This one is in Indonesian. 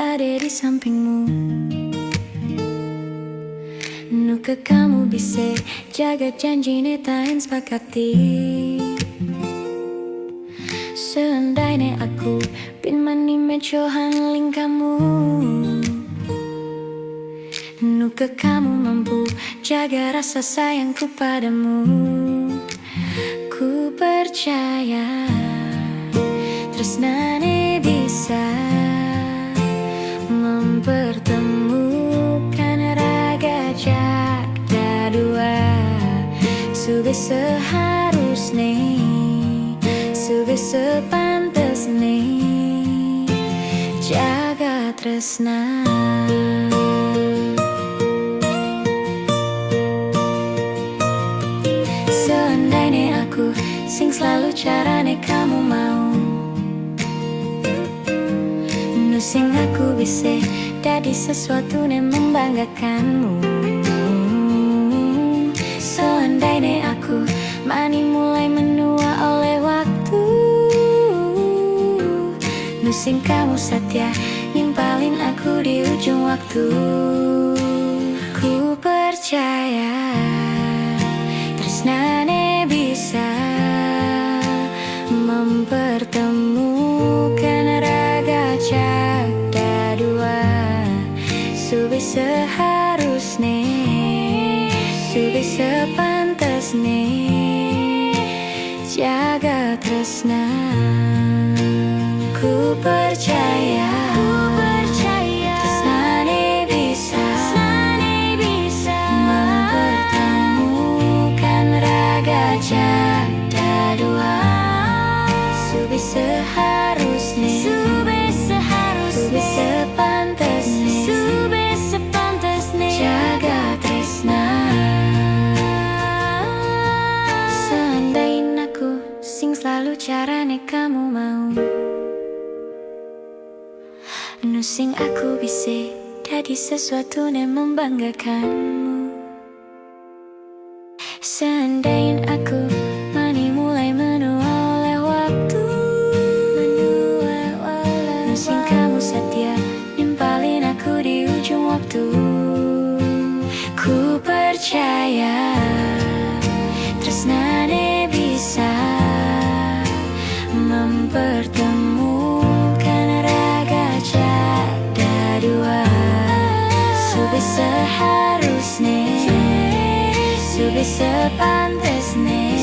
ada di sampingmu. Nuka kamu bisa jaga janji netain sepakati. Seandainya aku pin mani mecohan ling kamu, nuka kamu mampu jaga rasa sayangku padamu. Ku percaya tresnane bisa mempertemukan raga cakda dua. Sudah seharusnya, sudah sepantasnya jaga tresna. Seandainya aku sing selalu carane kamu mau, sing aku bisa jadi sesuatu yang membanggakanmu. Seandainya aku mani mulai menua oleh waktu, sing kamu setia nimpalin aku di ujung waktu. Ku percaya tresnane bisa mempertemukan raga cakda dua. Sudah seharusnya, sudah sepantasnya jaga tresna. Ku percaya, tresnane bisa mempertemukan raga cakda dua. Sudah seharusnya, sudah sepantasnya jaga tresna. Seandainya aku sing selalu carane kamu mau, sing aku bisa jadi sesuatu yang membanggakanmu. Seandainya aku mani mulai menua oleh waktu, sing kamu setia nimpalin aku di ujung waktu. Ku percaya tresnane bisa mempertemukan raga cakda dua. Sudah seharusnya, sudah sepantasnya